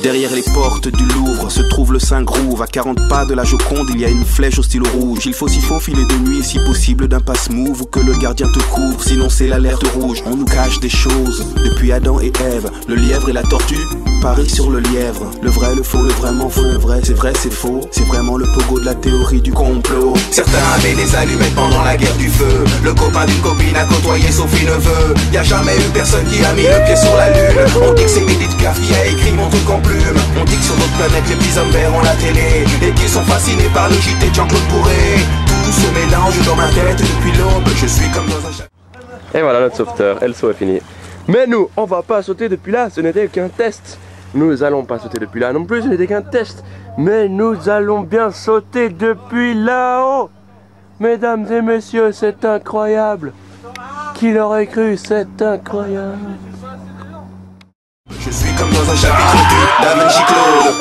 Derrière les portes du Louvre se trouve le Saint-Groove. À 40 pas de la Joconde, il y a une flèche au stylo rouge. Il faut s'y faufiler de nuit et si possible d'un passe-move ou que le gardien te couvre, sinon c'est l'alerte rouge. On nous cache des choses depuis Adam et Ève, le lièvre et la tortue, Paris sur le lièvre. Le vrai, le faux, le vraiment faux, le vrai, c'est faux. C'est vraiment le pogo de la théorie du complot. Certains avaient des allumettes pendant la guerre du feu. Le copain d'une copine a côtoyé Sophie Neveu. Y a jamais eu personne qui a mis le pied sur la lune. On dit que c'est Edith Piaf qui a écrit mon truc en plume. On dit que sur notre planète les petits hommes verts ont la télé et qu'ils sont fascinés par le JT de Jean-Claude Bourré. Tout se mélange dans ma tête depuis l'aube. Je suis comme dans un chat. Et voilà, notre sauveteur, le saut est fini. Mais nous, on va pas sauter depuis là, ce n'était qu'un test. Nous allons pas sauter depuis là non plus, ce n'était qu'un test. Mais nous allons bien sauter depuis là-haut. Mesdames et messieurs, c'est incroyable. Qui l'aurait cru, c'est incroyable. Je suis comme dans un chapitre du Da Vinci Claude.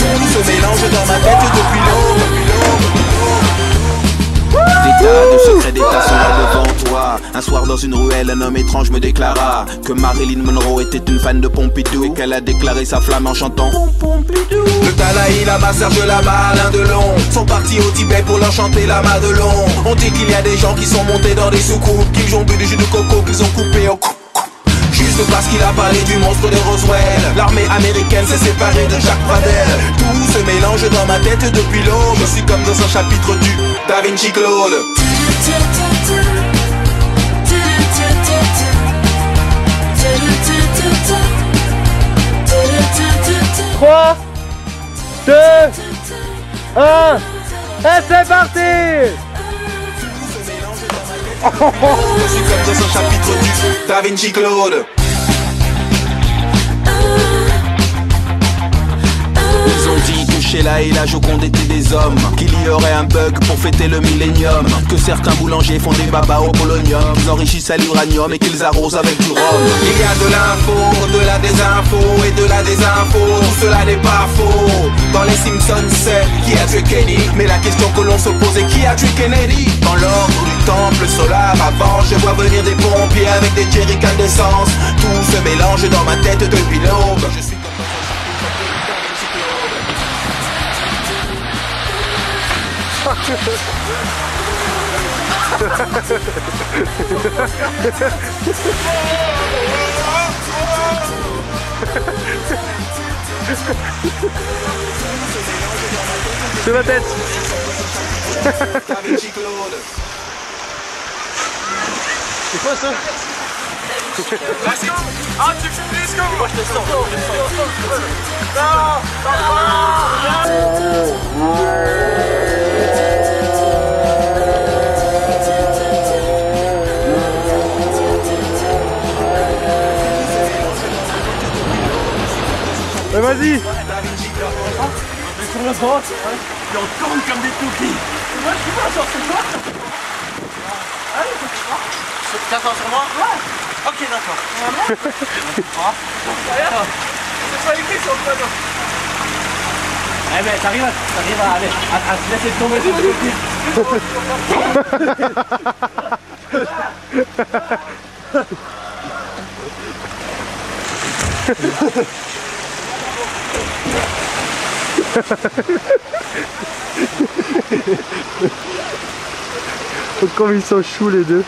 Tout se mélange dans ma tête depuis l'aube. Des tas de secrets d'État sont là devant toi. Un soir dans une ruelle, un homme étrange me déclara que Marilyn Monroe était une fan de Pompidou et qu'elle a déclaré sa flamme en chantant Pompidou. Le Dalai Lama, Serge Lama, Alain Delon sont partis au Tibet pour leur chanter la Madelon. On dit qu'il y a des gens qui sont montés dans des soucoupes, qu'ils ont bu du jus de coco, qu'ils ont coupé au coupe. Juste parce qu'il a parlé du monstre de Roswell. L'armée américaine s'est séparée de Jacques Pradel. Tout se mélange dans ma tête depuis l'aube. Je suis comme dans un chapitre du Da Vinci Claude. 3, 2, 1, et c'est parti. Je suis comme dans un chapitre du Da Vinci Claude. Ils ont dit que Sheila et la Joconde étaient des hommes, qu'il y aurait un bug pour fêter le millénium, que certains boulangers font des babas au polonium, qu'ils enrichissent à l'uranium et qu'ils arrosent avec du rhum. Il y a de l'info, de la désinfo et de la désinfo, tout cela n'est pas faux. Dans les Simpsons c'est qui a tué Kenny, mais la question que l'on se pose est qui a tué Kennedy. Dans l'ordre du temple solaire avant, je vois venir des pompiers avec des jerrycans d'essence. Tout se mélange dans ma tête depuis l'aube. Je suis sur ma tête. C'est quoi ça? Let's go! Ah, tu fais let's go! Moi je te sors. Ouais, vas-y. Sur la droite, puis on tourne comme des toupies. Moi je suis pas sur ce droit. Allez, tu t'attends sur moi? Ouais. Ok, d'accord. C'est pas écrit sur le panneau. Eh ben, t'arrives à aller, à te laisser tomber sur le côté. Comme ils sont choux les deux.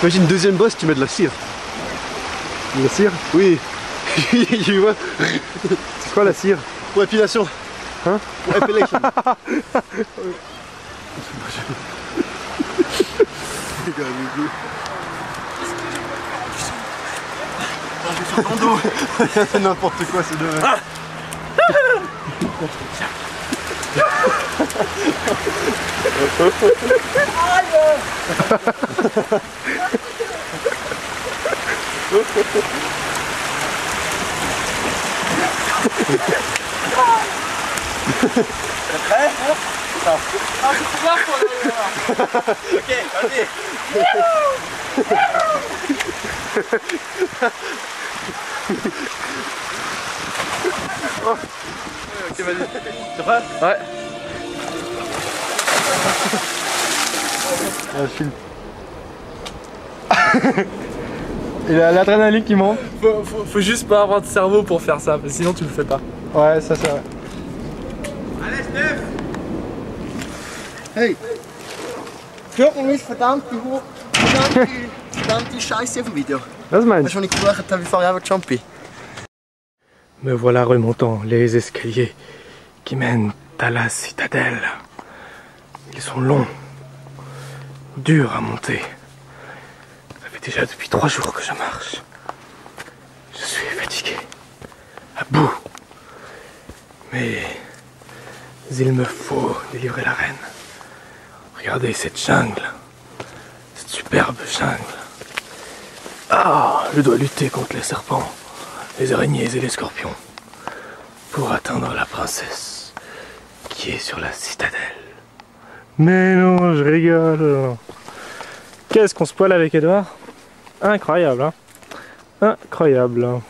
Imagine deuxième boss, tu mets de la cire. De la cire? Oui. Tu vois. C'est quoi la cire? Pour épilation. Hein? Pour épilation. Ton dos. N'importe quoi, c'est de... T'es prêt? Ah, c'est là pour aller. Ok, vas-y. bon. Ok, vas-y. T'es prêt? Ouais. Je filme. Il a l'adrénaline qui monte. Faut juste pas avoir de cerveau pour faire ça, parce que sinon tu le fais pas. Ouais, ça c'est vrai. Allez, Steph! Hey! Guck mich verdammt die Scheiße auf dem Video. Das meinst Weißt du, was ich gebucht habe, wie fahre ich avec Champi? Me voilà remontant les escaliers qui mènent à la citadelle. Ils sont longs, durs à monter. Ça fait déjà depuis 3 jours que je marche. Je suis fatigué, à bout. Mais il me faut délivrer la reine. Regardez cette jungle, cette superbe jungle. Ah, je dois lutter contre les serpents, les araignées et les scorpions pour atteindre la princesse qui est sur la citadelle. Mais non, je rigole. Qu'est-ce qu'on se poile avec Edouard? Incroyable, hein? Incroyable.